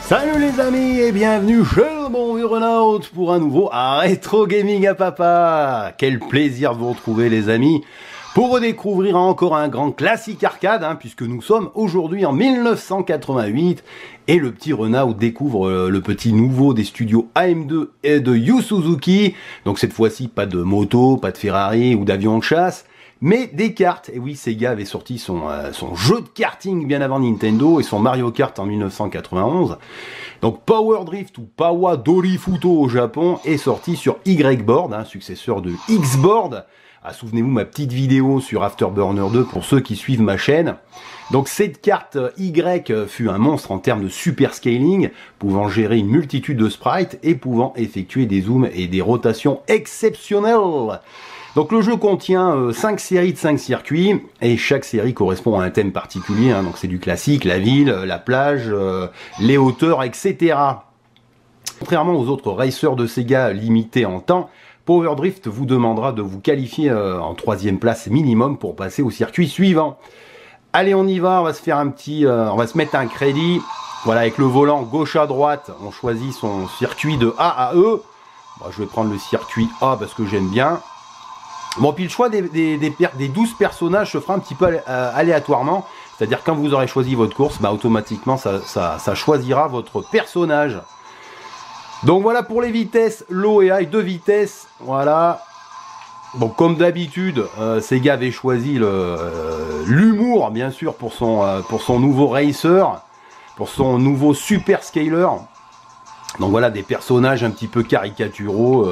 Salut les amis et bienvenue chez le bon vieux Renault pour un nouveau Rétro Gaming à Papa. Quel plaisir de vous retrouver les amis pour redécouvrir encore un grand classique arcade, puisque nous sommes aujourd'hui en 1988 et le petit Renault découvre le petit nouveau des studios AM2 et de Yu Suzuki. Donc cette fois-ci pas de moto, pas de Ferrari ou d'avion de chasse, mais des cartes. Et oui, Sega avait sorti son jeu de karting bien avant Nintendo et son Mario Kart en 1991. Donc Power Drift ou Pawa Dorifuto au Japon est sorti sur Y-Board, successeur de X-Board. Souvenez-vous ma petite vidéo sur Afterburner 2 pour ceux qui suivent ma chaîne. Donc cette carte Y fut un monstre en termes de super scaling, pouvant gérer une multitude de sprites et pouvant effectuer des zooms et des rotations exceptionnelles. Donc le jeu contient 5 séries de 5 circuits et chaque série correspond à un thème particulier. Donc c'est du classique, la ville, la plage, les hauteurs, etc. Contrairement aux autres racers de Sega limités en temps, Power Drift vous demandera de vous qualifier en 3e place minimum pour passer au circuit suivant. Allez, on y va, on va se faire un petit, on va se mettre un crédit. Voilà, avec le volant gauche à droite, on choisit son circuit de A à E. Bon, je vais prendre le circuit A parce que j'aime bien. Bon, puis le choix des 12 personnages se fera un petit peu aléatoirement. C'est-à-dire quand vous aurez choisi votre course, automatiquement ça choisira votre personnage. Donc voilà pour les vitesses, low et high, 2 vitesses, voilà. Bon, comme d'habitude, Sega avait choisi l'humour, bien sûr, pour son nouveau racer, pour son nouveau super scaler. Donc voilà, des personnages un petit peu caricaturaux,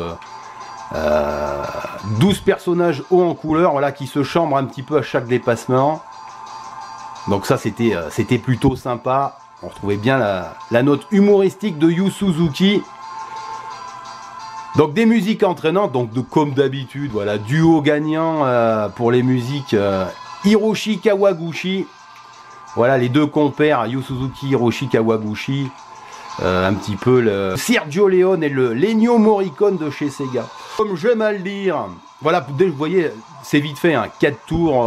12 personnages hauts en couleur, voilà, qui se chambrent un petit peu à chaque dépassement. Donc ça, c'était plutôt sympa. On retrouvait bien la note humoristique de Yu Suzuki. Donc des musiques entraînantes, donc comme d'habitude, voilà, duo gagnant pour les musiques Hiroshi Kawaguchi. Voilà les deux compères, Yu Suzuki, Hiroshi Kawaguchi. Un petit peu le Sergio Leone et le Ennio Morricone de chez Sega. Comme j'aime à le dire, voilà, vous voyez, c'est vite fait, 4 tours,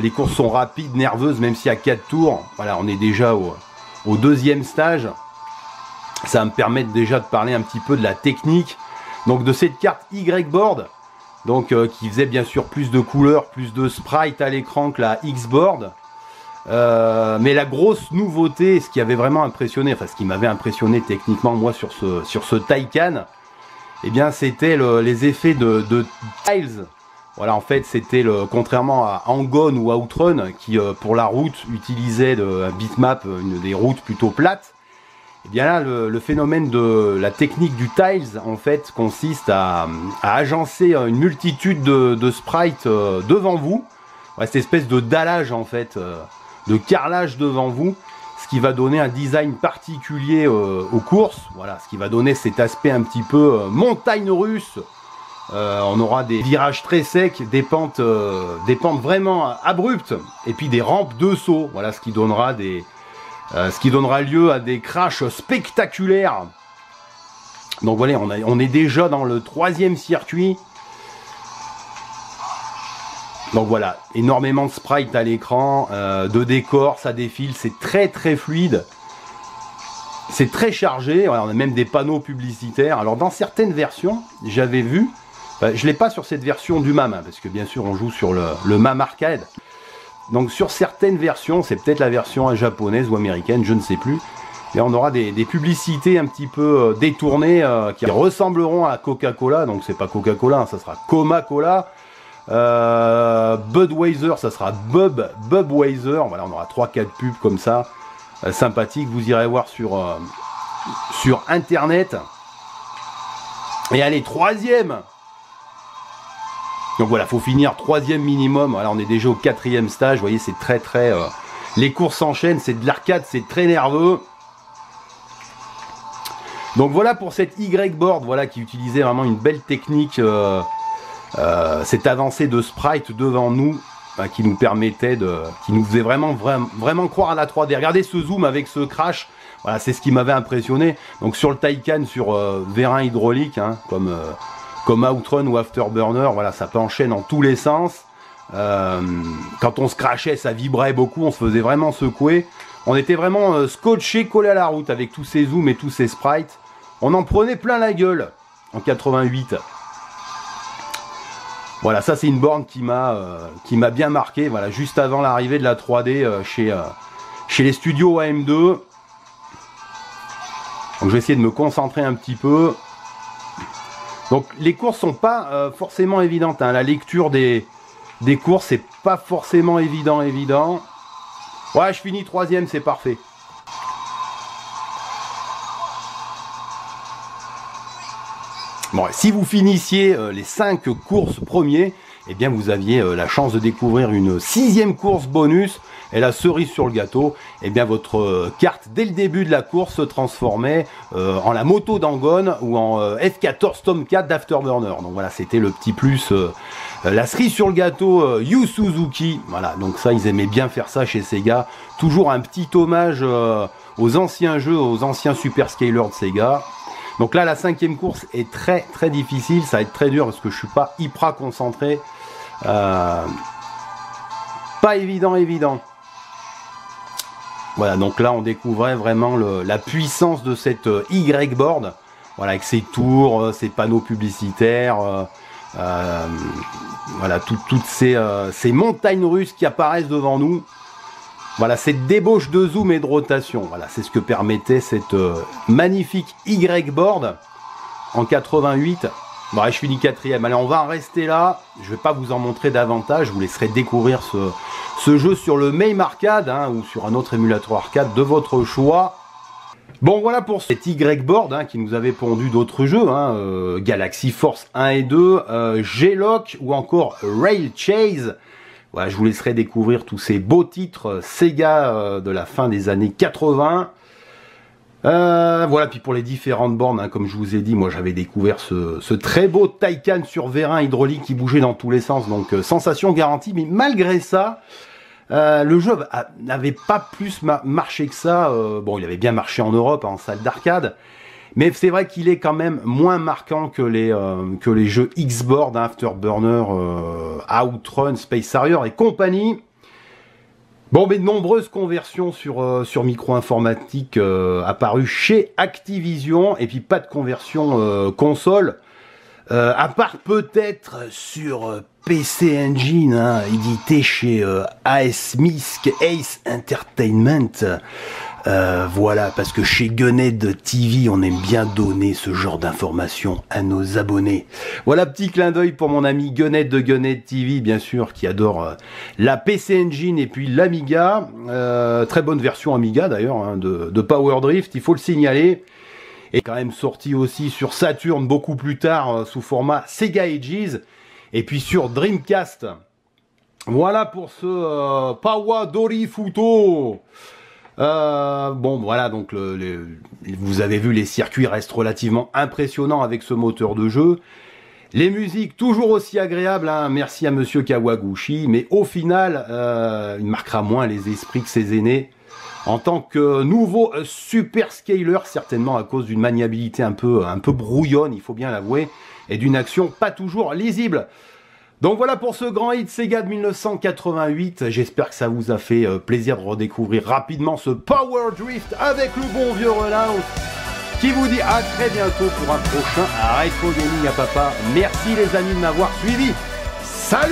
les courses sont rapides, nerveuses, même si à 4 tours, voilà, on est déjà au deuxième stage. Ça va me permettre déjà de parler un petit peu de la technique. Donc de cette carte Y-Board, donc qui faisait bien sûr plus de couleurs, plus de sprites à l'écran que la X-Board. Mais la grosse nouveauté, ce qui avait vraiment impressionné, enfin ce qui m'avait impressionné techniquement moi sur ce Taycan, eh bien c'était les effets de tiles. Voilà, en fait c'était contrairement à Hang-On ou Outrun qui pour la route utilisait un bitmap, des routes plutôt plates. Et bien là, le phénomène de la technique du tiles, en fait, consiste à agencer une multitude de sprites devant vous. Ouais, cette espèce de dallage, en fait, de carrelage devant vous, ce qui va donner un design particulier aux courses. Voilà, ce qui va donner cet aspect un petit peu montagne russe. On aura des virages très secs, des pentes vraiment abruptes, et puis des rampes de saut. Voilà, ce qui donnera lieu à des crashs spectaculaires. Donc voilà, on est déjà dans le 3e circuit. Donc voilà, énormément de sprites à l'écran, de décors, ça défile, c'est très très fluide. C'est très chargé, voilà, on a même des panneaux publicitaires. Alors dans certaines versions, j'avais vu, je ne l'ai pas sur cette version du MAM, parce que bien sûr on joue sur le MAM arcade. Donc sur certaines versions, c'est peut-être la version japonaise ou américaine, je ne sais plus. Et on aura des publicités un petit peu détournées qui ressembleront à Coca-Cola. Donc c'est pas Coca-Cola, ça sera Coma-Cola. Budweiser, ça sera Bubweiser. Voilà, on aura 3-4 pubs comme ça, sympathiques. Vous irez voir sur internet. Et allez, 3e. Donc voilà, faut finir 3e minimum. Voilà, on est déjà au 4e stage. Vous voyez, c'est très très... les courses s'enchaînent, c'est de l'arcade, c'est très nerveux. Donc voilà pour cette Y-Board, voilà, qui utilisait vraiment une belle technique, cette avancée de sprite devant nous, qui nous permettait qui nous faisait vraiment croire à la 3D. Regardez ce zoom avec ce crash. Voilà, c'est ce qui m'avait impressionné. Donc sur le Taycan, sur vérin hydraulique, comme Outrun ou Afterburner, voilà, ça penchait dans tous les sens. Quand on se crachait, ça vibrait beaucoup, on se faisait vraiment secouer. On était vraiment scotché, collé à la route avec tous ces zooms et tous ces sprites. On en prenait plein la gueule en 88. Voilà, ça c'est une borne qui m'a bien marqué. Voilà, juste avant l'arrivée de la 3D chez les studios AM2. Donc je vais essayer de me concentrer un petit peu. Donc les courses sont pas forcément évidentes. Hein. La lecture des courses c'est pas forcément évident. Ouais, je finis 3e, c'est parfait. Bon, si vous finissiez les 5 courses premiers, eh bien vous aviez la chance de découvrir une 6e course bonus. Et la cerise sur le gâteau, eh bien votre carte dès le début de la course se transformait en la moto d'Angone ou en F14 Tomcat d'Afterburner. Donc voilà, c'était le petit plus, la cerise sur le gâteau Yu Suzuki. Voilà, donc ça ils aimaient bien faire ça chez Sega. Toujours un petit hommage aux anciens jeux, aux anciens super scalers de Sega. Donc là la 5e course est très difficile, ça va être très dur parce que je suis pas hyper concentré. Pas évident. Voilà, donc là on découvrait vraiment la puissance de cette Y-board, voilà, avec ses tours, ses panneaux publicitaires, voilà, toutes ces montagnes russes qui apparaissent devant nous. Voilà, cette débauche de zoom et de rotation, voilà, c'est ce que permettait cette magnifique Y-board en 88. Bon, je finis 4e. Allez, on va en rester là. Je vais pas vous en montrer davantage. Je vous laisserai découvrir ce jeu sur le MAME Arcade hein, ou sur un autre émulateur arcade de votre choix. Bon, voilà pour cette Y-board hein, qui nous avait pondu d'autres jeux. Hein, Galaxy Force 1 et 2, G-Lock ou encore Rail Chase. Voilà, je vous laisserai découvrir tous ces beaux titres Sega de la fin des années 80. Voilà, puis pour les différentes bornes, hein, comme je vous ai dit, moi j'avais découvert ce très beau Taycan sur vérin hydraulique qui bougeait dans tous les sens, donc sensation garantie, mais malgré ça, le jeu n'avait pas plus marché que ça. Bon, il avait bien marché en Europe, en salle d'arcade, mais c'est vrai qu'il est quand même moins marquant que les jeux X-Board, hein, Afterburner, Outrun, Space Harrier et compagnie. Bon, mais de nombreuses conversions sur micro-informatique apparues chez Activision, et puis pas de conversion console, à part peut-être sur PC Engine, hein, édité chez ASMISC, Ace Entertainment. Voilà, parce que chez Gunhead TV, on aime bien donner ce genre d'informations à nos abonnés. Voilà, petit clin d'œil pour mon ami Gunhead de Gunhead TV, bien sûr, qui adore la PC Engine et puis l'Amiga. Très bonne version Amiga, d'ailleurs, hein, de Power Drift, il faut le signaler. Et quand même sorti aussi sur Saturn beaucoup plus tard, sous format Sega Ages. Et puis sur Dreamcast. Voilà pour ce Power Dorifuto. Bon voilà, donc vous avez vu, les circuits restent relativement impressionnants avec ce moteur de jeu. Les musiques toujours aussi agréables, hein, merci à monsieur Kawaguchi, mais au final il marquera moins les esprits que ses aînés en tant que nouveau super scaler, certainement à cause d'une maniabilité un peu brouillonne, il faut bien l'avouer, et d'une action pas toujours lisible. Donc voilà pour ce grand hit Sega de 1988, j'espère que ça vous a fait plaisir de redécouvrir rapidement ce Power Drift avec le bon vieux Renault, qui vous dit à très bientôt pour un prochain Retro Gaming à Papa. Merci les amis de m'avoir suivi, salut.